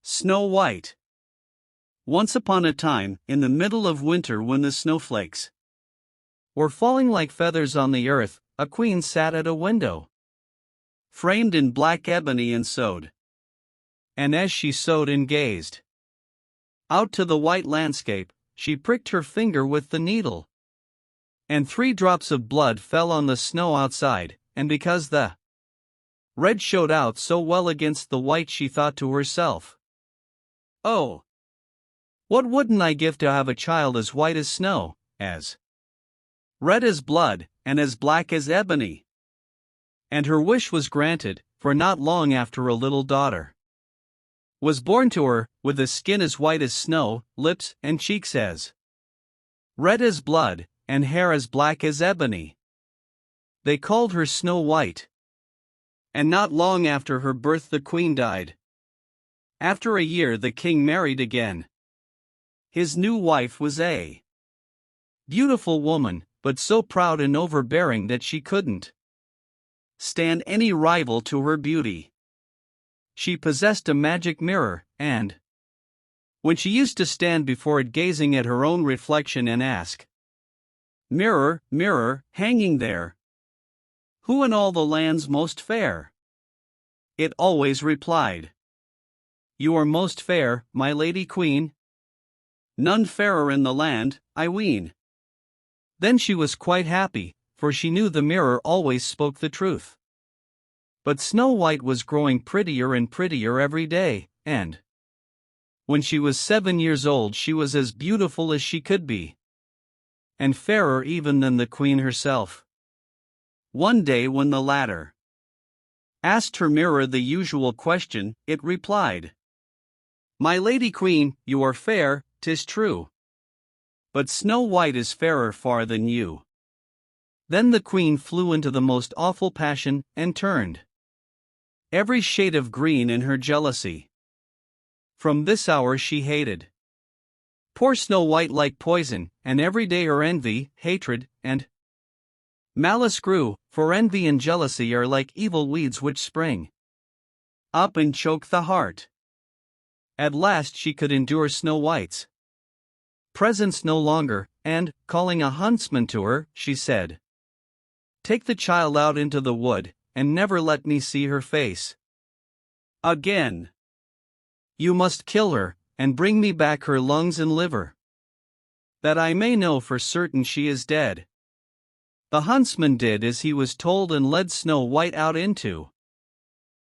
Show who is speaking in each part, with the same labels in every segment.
Speaker 1: Snow White. Once upon a time, in the middle of winter when the snowflakes were falling like feathers on the earth, a queen sat at a window, framed in black ebony and sewed. And as she sewed and gazed out to the white landscape, she pricked her finger with the needle. And 3 drops of blood fell on the snow outside, and because the red showed out so well against the white, she thought to herself, "Oh, what wouldn't I give to have a child as white as snow, as red as blood, and as black as ebony?" And her wish was granted, for not long after a little daughter was born to her, with a skin as white as snow, lips and cheeks as red as blood, and hair as black as ebony. They called her Snow White. And not long after her birth the queen died. After a year the king married again. His new wife was a beautiful woman, but so proud and overbearing that she couldn't stand any rival to her beauty. She possessed a magic mirror, and when she used to stand before it gazing at her own reflection and ask, "Mirror, mirror, hanging there, who in all the land's most fair?" it always replied, "You are most fair, my lady queen. None fairer in the land, I ween." Then she was quite happy, for she knew the mirror always spoke the truth. But Snow White was growing prettier and prettier every day, and when she was 7 years old she was as beautiful as she could be, and fairer even than the queen herself. One day when the latter asked her mirror the usual question, it replied, "My lady queen, you are fair, 'tis true, but Snow White is fairer far than you." Then the queen flew into the most awful passion, and turned every shade of green in her jealousy. From this hour she hated poor Snow White like poison, and every day her envy, hatred, and malice grew, for envy and jealousy are like evil weeds which spring up and choke the heart. At last she could endure Snow White's presence no longer, and, calling a huntsman to her, she said, "Take the child out into the wood, and never let me see her face again. You must kill her, and bring me back her lungs and liver, that I may know for certain she is dead." The huntsman did as he was told and led Snow White out into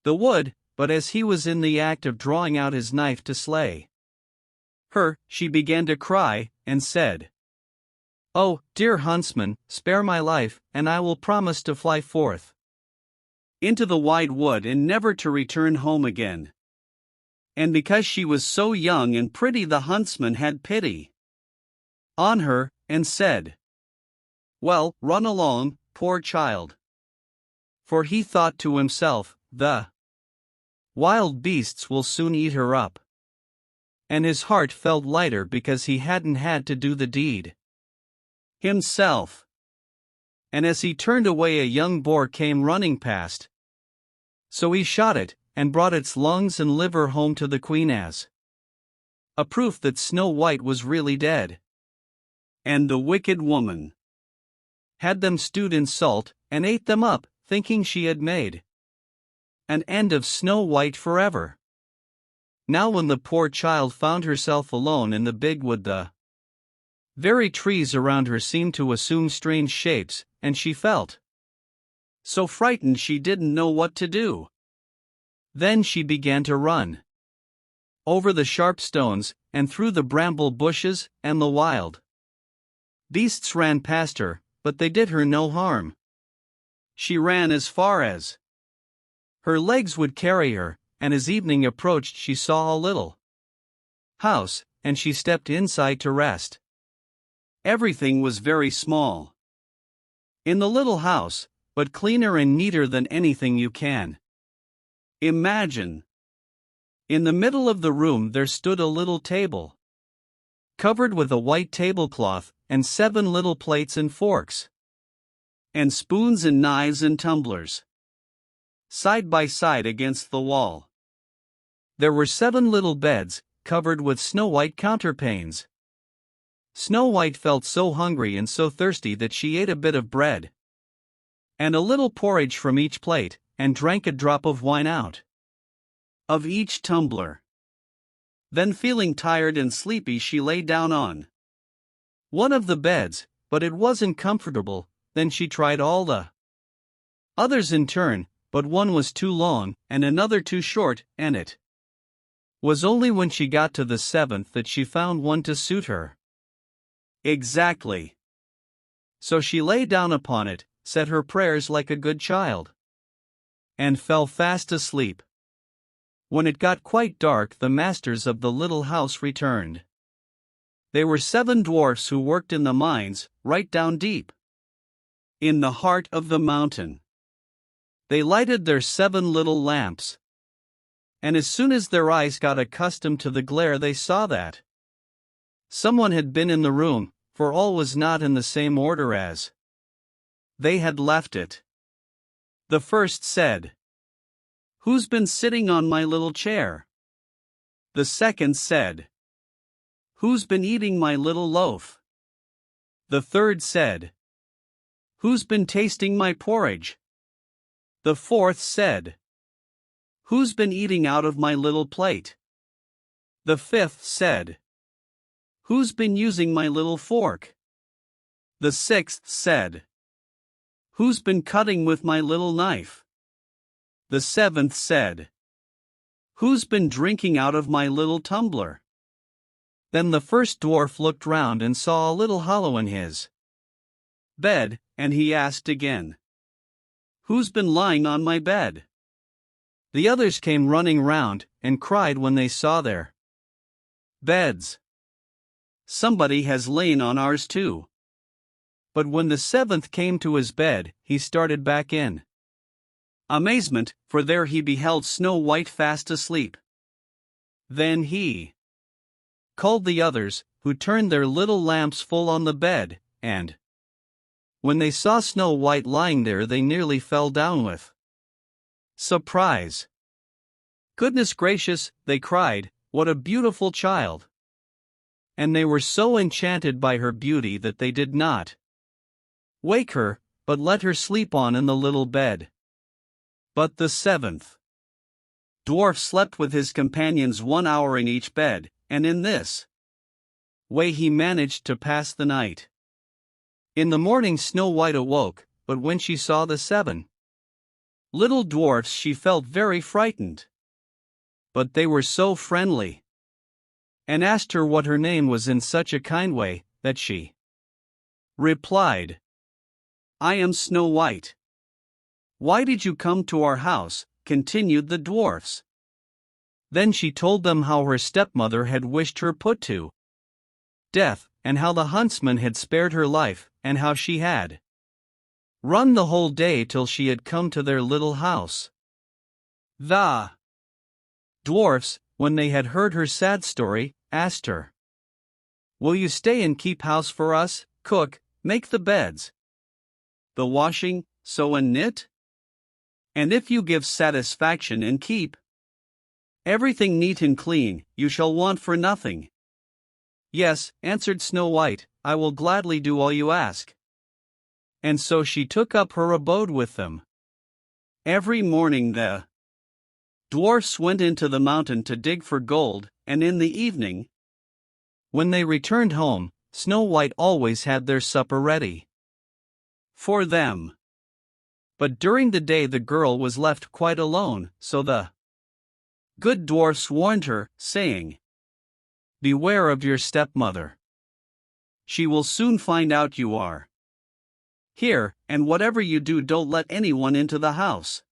Speaker 1: the wood, but as he was in the act of drawing out his knife to slay her, she began to cry, and said, "Oh, dear huntsman, spare my life, and I will promise to fly forth into the wide wood and never to return home again." And because she was so young and pretty, the huntsman had pity on her, and said, "Well, run along, poor child." For he thought to himself, "The wild beasts will soon eat her up." And his heart felt lighter because he hadn't had to do the deed himself. And as he turned away, a young boar came running past. So he shot it, and brought its lungs and liver home to the queen as a proof that Snow White was really dead. And the wicked woman had them stewed in salt, and ate them up, thinking she had made an end of Snow White forever. Now when the poor child found herself alone in the big wood, the very trees around her seemed to assume strange shapes, and she felt so frightened she didn't know what to do. Then she began to run over the sharp stones, and through the bramble bushes, and the wild beasts ran past her, but they did her no harm. She ran as far as her legs would carry her, and as evening approached she saw a little house, and she stepped inside to rest. Everything was very small in the little house, but cleaner and neater than anything you can imagine. In the middle of the room there stood a little table, covered with a white tablecloth, and 7 little plates and forks, and spoons and knives and tumblers, side by side against the wall. There were 7 little beds, covered with snow-white counterpanes. Snow White felt so hungry and so thirsty that she ate a bit of bread and a little porridge from each plate, and drank a drop of wine out of each tumbler. Then, feeling tired and sleepy, she lay down on one of the beds, but it wasn't comfortable. Then she tried all the others in turn, but one was too long, and another too short, and it was only when she got to the 7th that she found one to suit her exactly. So she lay down upon it, said her prayers like a good child, and fell fast asleep. When it got quite dark, the masters of the little house returned. They were 7 dwarfs who worked in the mines, right down deep in the heart of the mountain. They lighted their 7 little lamps, and as soon as their eyes got accustomed to the glare, they saw that someone had been in the room, for all was not in the same order as they had left it. The first said, "Who's been sitting on my little chair?" The second said, "Who's been eating my little loaf?" The third said, "Who's been tasting my porridge?" The fourth said, "Who's been eating out of my little plate?" The fifth said, "Who's been using my little fork?" The sixth said, "Who's been cutting with my little knife?" The seventh said, "Who's been drinking out of my little tumbler?" Then the first dwarf looked round and saw a little hollow in his bed, and he asked again, "Who's been lying on my bed?" The others came running round, and cried when they saw their beds, "Somebody has lain on ours too." But when the 7th came to his bed, he started back in amazement, for there he beheld Snow White fast asleep. Then he called the others, who turned their little lamps full on the bed, and when they saw Snow White lying there, they nearly fell down with surprise. "Goodness gracious," they cried, "what a beautiful child!" And they were so enchanted by her beauty that they did not wake her, but let her sleep on in the little bed. But the 7th dwarf slept with his companions 1 hour in each bed, and in this way he managed to pass the night. In the morning Snow White awoke, but when she saw the 7 little dwarfs she felt very frightened. But they were so friendly, and asked her what her name was in such a kind way, that she replied, "I am Snow White." "Why did you come to our house?" continued the dwarfs. Then she told them how her stepmother had wished her put to death, and how the huntsman had spared her life, and how she had run the whole day till she had come to their little house. The dwarfs, when they had heard her sad story, asked her, "Will you stay and keep house for us, cook, make the beds, the washing, sew and knit? And if you give satisfaction and keep everything neat and clean, you shall want for nothing." "Yes," answered Snow White, "I will gladly do all you ask." And so she took up her abode with them. Every morning the dwarfs went into the mountain to dig for gold, and in the evening, when they returned home, Snow White always had their supper ready for them. But during the day the girl was left quite alone, so the good dwarfs warned her, saying, "Beware of your stepmother. She will soon find out you are here, and whatever you do, don't let anyone into the house."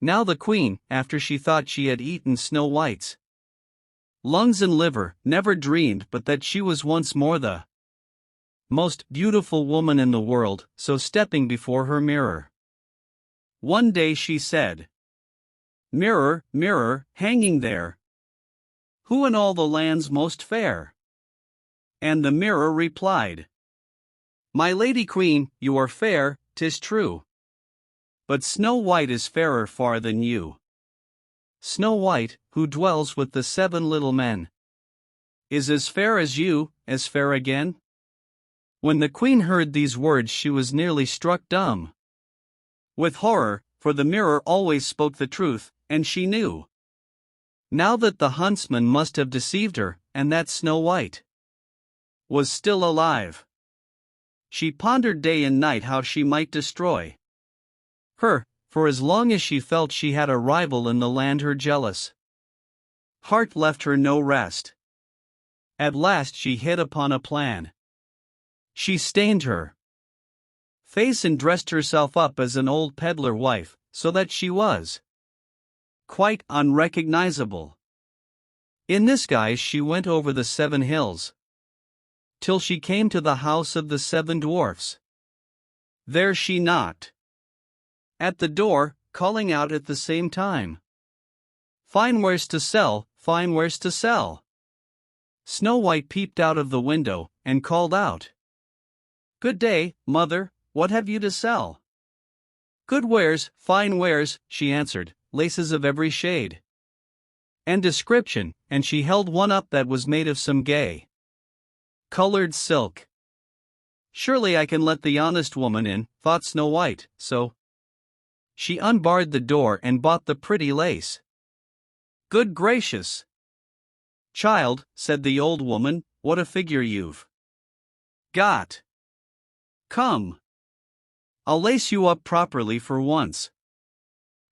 Speaker 1: Now the queen, after she thought she had eaten Snow White's lungs and liver, never dreamed but that she was once more the most beautiful woman in the world. So stepping before her mirror, one day she said, "Mirror, mirror, hanging there, who in all the land's most fair?" And the mirror replied, "My lady queen, you are fair, 'tis true, but Snow White is fairer far than you." Snow White, who dwells with the 7 little men, is as fair as you, as fair again?" When the queen heard these words, she was nearly struck dumb with horror, for the mirror always spoke the truth, and she knew now that the huntsman must have deceived her, and that Snow White was still alive. She pondered day and night how she might destroy her, for as long as she felt she had a rival in the land, her jealous heart left her no rest. At last she hit upon a plan. She stained her face and dressed herself up as an old peddler wife, so that she was quite unrecognizable. In this guise she went over the 7 hills, till she came to the house of the 7 dwarfs. There she knocked at the door, calling out at the same time, "Fine wares to sell, fine wares to sell." Snow White peeped out of the window, and called out, "Good day, mother, what have you to sell?" "Good wares, fine wares," she answered, "laces of every shade and description," and she held one up that was made of some gay colored silk. "Surely I can let the honest woman in," thought Snow White, so she unbarred the door and bought the pretty lace. "Good gracious, child," said the old woman, "what a figure you've got! Come, I'll lace you up properly for once."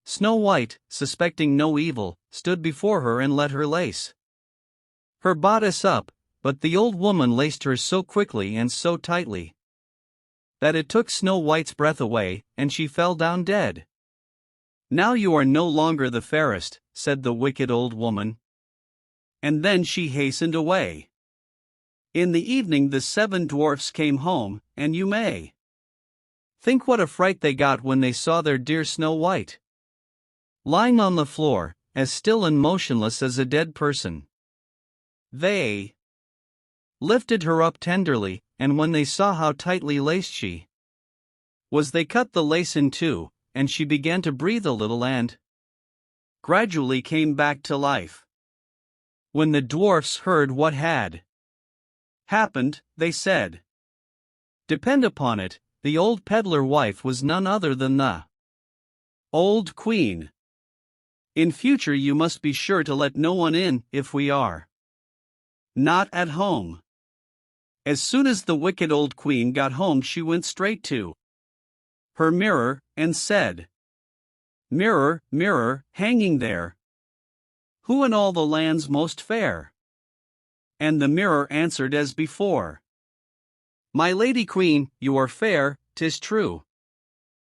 Speaker 1: Snow White, suspecting no evil, stood before her and let her lace her bodice up, but the old woman laced her so quickly and so tightly that it took Snow White's breath away, and she fell down dead. "Now you are no longer the fairest," said the wicked old woman. And then she hastened away. In the evening the 7 dwarfs came home, and you may think what a fright they got when they saw their dear Snow White lying on the floor, as still and motionless as a dead person. They lifted her up tenderly, and when they saw how tightly laced she was, they cut the lace in two, and she began to breathe a little and gradually came back to life. When the dwarfs heard what had happened, they said, "Depend upon it, the old peddler wife was none other than the old queen. In future you must be sure to let no one in if we are not at home." As soon as the wicked old queen got home, she went straight to her mirror, and said, "Mirror, mirror, hanging there, who in all the land's most fair?" And the mirror answered as before, "My lady queen, you are fair, 'tis true,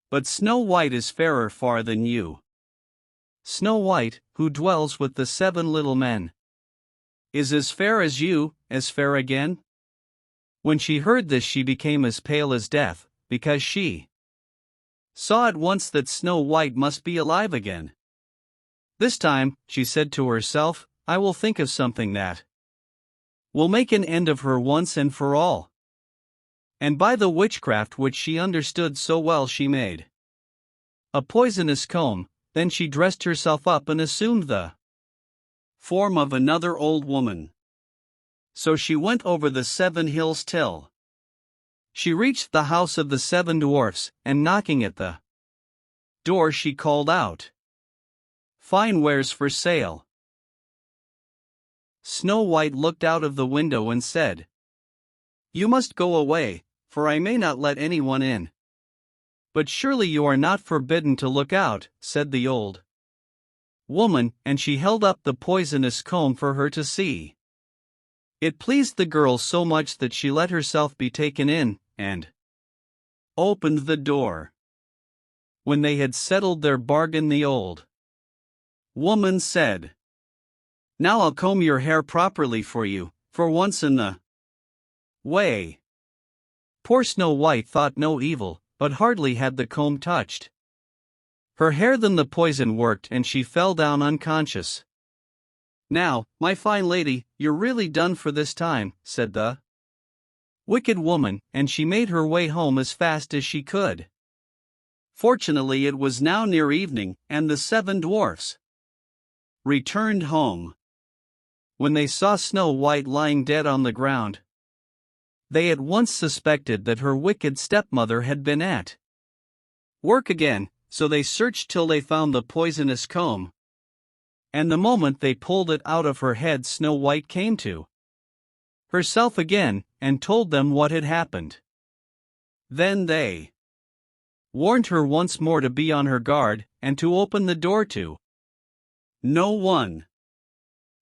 Speaker 1: but Snow White is fairer far than you. Snow White, who dwells with the 7 little men, is as fair as you, as fair again." When she heard this she became as pale as death, because she saw at once that Snow White must be alive again. "This time," she said to herself, "I will think of something that will make an end of her once and for all." And by the witchcraft which she understood so well she made a poisonous comb. Then she dressed herself up and assumed the form of another old woman. So she went over the 7 hills till she reached the house of the 7 dwarfs, and knocking at the door she called out, "Fine wares for sale." Snow White looked out of the window and said, "You must go away, for I may not let anyone in." "But surely you are not forbidden to look out," said the old woman, and she held up the poisonous comb for her to see. It pleased the girl so much that she let herself be taken in, and opened the door. When they had settled their bargain, the old woman said, "Now I'll comb your hair properly for you, for once in the way." Poor Snow White thought no evil, but hardly had the comb touched her hair than the poison worked and she fell down unconscious. "Now, my fine lady, you're really done for this time," said the wicked woman, and she made her way home as fast as she could. Fortunately it was now near evening, and the 7 dwarfs returned home. When they saw Snow White lying dead on the ground, they at once suspected that her wicked stepmother had been at work again, so they searched till they found the poisonous comb. And the moment they pulled it out of her head, Snow White came to herself again, and told them what had happened. Then they warned her once more to be on her guard, and to open the door to no one.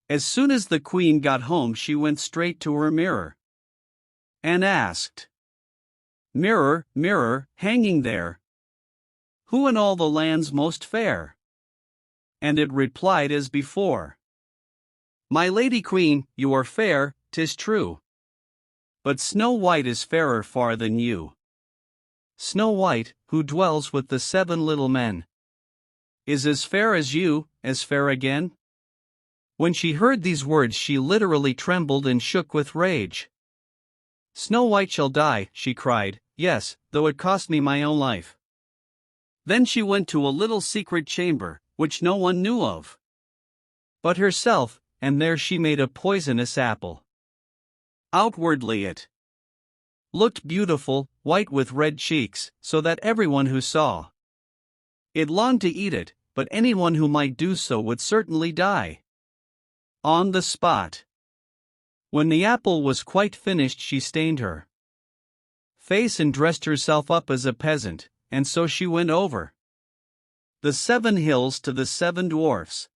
Speaker 1: As soon as the queen got home, she went straight to her mirror and asked, "Mirror, mirror, hanging there, who in all the land's most fair?" And it replied as before, "My lady queen, you are fair, 'tis true, but Snow White is fairer far than you. Snow White, who dwells with the 7 little men, is as fair as you, as fair again." When she heard these words, she literally trembled and shook with rage. "Snow White shall die," she cried, "yes, though it cost me my own life." Then she went to a little secret chamber, which no one knew of but herself, and there she made a poisonous apple. Outwardly it looked beautiful, white with red cheeks, so that everyone who saw it longed to eat it, but anyone who might do so would certainly die on the spot. When the apple was quite finished, she stained her face and dressed herself up as a peasant, and so she went over the 7 hills to the 7 dwarfs.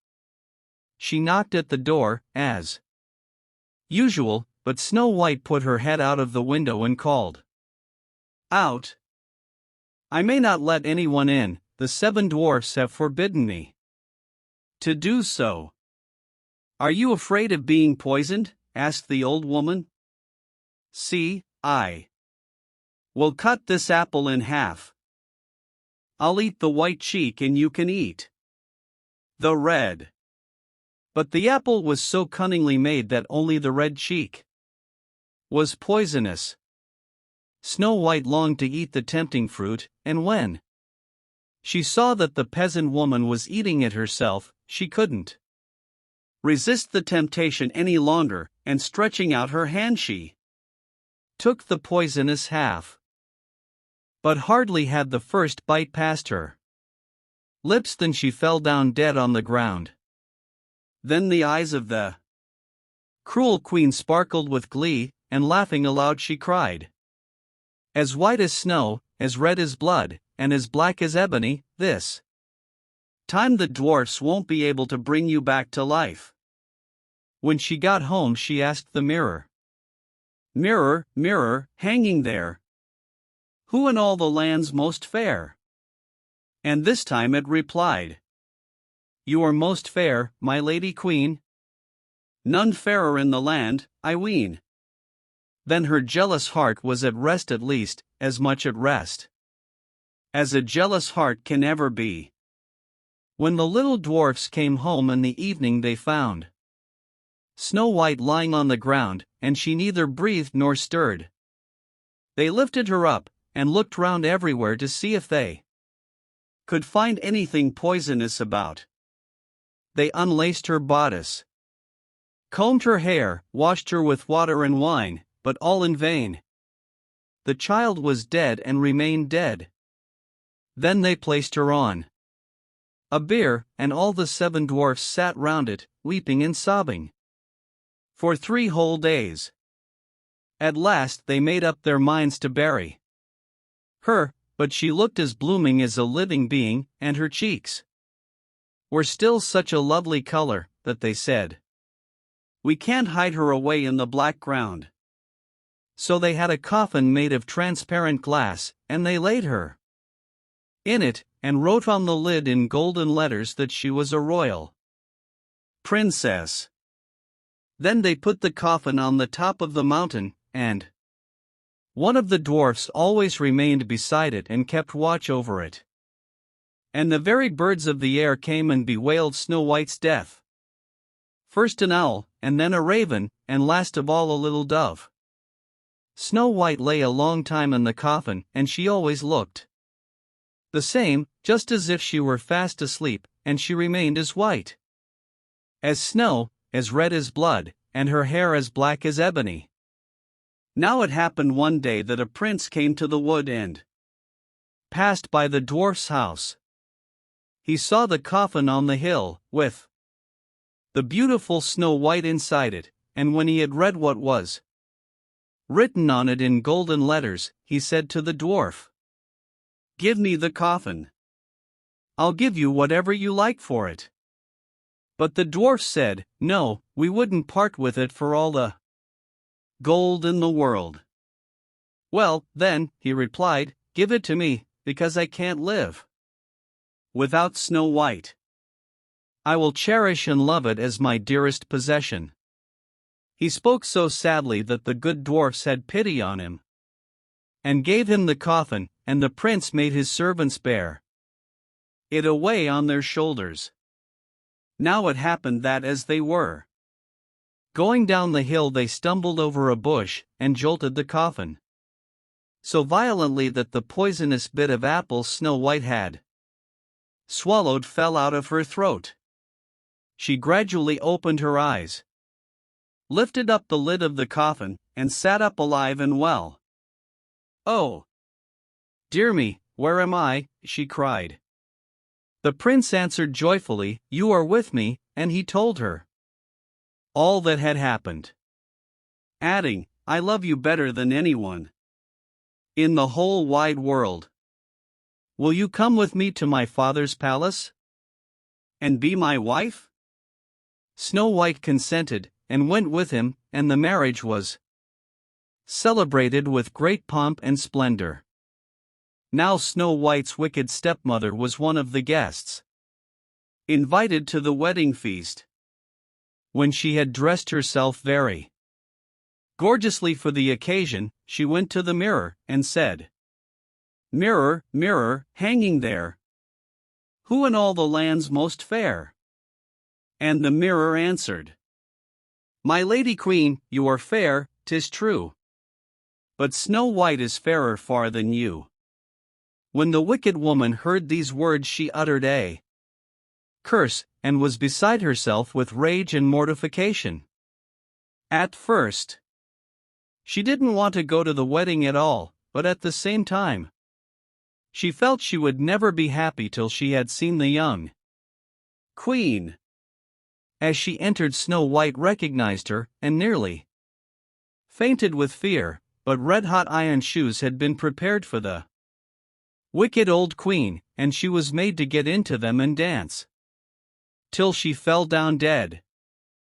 Speaker 1: She knocked at the door, as usual, but Snow White put her head out of the window and called out, "I may not let anyone in, the 7 dwarfs have forbidden me to do so." "Are you afraid of being poisoned?" asked the old woman. "See, I will cut this apple in half. I'll eat the white cheek and you can eat the red." But the apple was so cunningly made that only the red cheek was poisonous. Snow White longed to eat the tempting fruit, and when she saw that the peasant woman was eating it herself, she couldn't resist the temptation any longer, and stretching out her hand, she took the poisonous half. But hardly had the first bite passed her lips than she fell down dead on the ground. Then the eyes of the cruel queen sparkled with glee, and laughing aloud she cried, "As white as snow, as red as blood, and as black as ebony, this time the dwarfs won't be able to bring you back to life." When she got home, she asked the mirror, "Mirror, mirror, hanging there, who in all the land's most fair?" And this time it replied, "You are most fair, my lady queen. None fairer in the land, I ween." Then her jealous heart was at rest, at least, as much at rest as a jealous heart can ever be. When the little dwarfs came home in the evening, they found Snow White lying on the ground, and she neither breathed nor stirred. They lifted her up, and looked round everywhere to see if they could find anything poisonous about. They unlaced her bodice, combed her hair, washed her with water and wine, but all in vain. The child was dead and remained dead. Then they placed her on a bier, and all the 7 dwarfs sat round it, weeping and sobbing, for 3 whole days. At last they made up their minds to bury her, but she looked as blooming as a living being, and her cheeks were still such a lovely color, that they said, "We can't hide her away in the black ground." So they had a coffin made of transparent glass, and they laid her in it, and wrote on the lid in golden letters that she was a royal princess. Then they put the coffin on the top of the mountain, and one of the dwarfs always remained beside it and kept watch over it. And the very birds of the air came and bewailed Snow White's death. First an owl, and then a raven, and last of all a little dove. Snow White lay a long time in the coffin, and she always looked the same, just as if she were fast asleep, and she remained as white as snow, as red as blood, and her hair as black as ebony. Now it happened one day that a prince came to the wood and passed by the dwarf's house. He saw the coffin on the hill, with the beautiful Snow White inside it, and when he had read what was written on it in golden letters, he said to the dwarf, "Give me the coffin. I'll give you whatever you like for it." But the dwarf said, "No, we wouldn't part with it for all the gold in the world." "Well, then," he replied, "give it to me, because I can't live without Snow White. I will cherish and love it as my dearest possession." He spoke so sadly that the good dwarfs had pity on him, and gave him the coffin, and the prince made his servants bear it away on their shoulders. Now it happened that as they were going down the hill they stumbled over a bush, and jolted the coffin so violently that the poisonous bit of apple Snow White had swallowed fell out of her throat. She gradually opened her eyes, lifted up the lid of the coffin, and sat up alive and well. "Oh, dear me, where am I?" she cried. The prince answered joyfully, "You are with me," and he told her all that had happened, adding, "I love you better than anyone in the whole wide world. Will you come with me to my father's palace and be my wife?" Snow White consented, and went with him, and the marriage was celebrated with great pomp and splendor. Now Snow White's wicked stepmother was one of the guests invited to the wedding feast. When she had dressed herself very gorgeously for the occasion, she went to the mirror, and said, "Mirror, mirror, hanging there, who in all the land's most fair?" And the mirror answered, "My lady queen, you are fair, 'tis true, but Snow White is fairer far than you." When the wicked woman heard these words she uttered a curse, and was beside herself with rage and mortification. At first, she didn't want to go to the wedding at all, but at the same time, she felt she would never be happy till she had seen the young queen. As she entered, Snow White recognized her, and nearly fainted with fear, but red-hot iron shoes had been prepared for the wicked old queen, and she was made to get into them and dance till she fell down dead.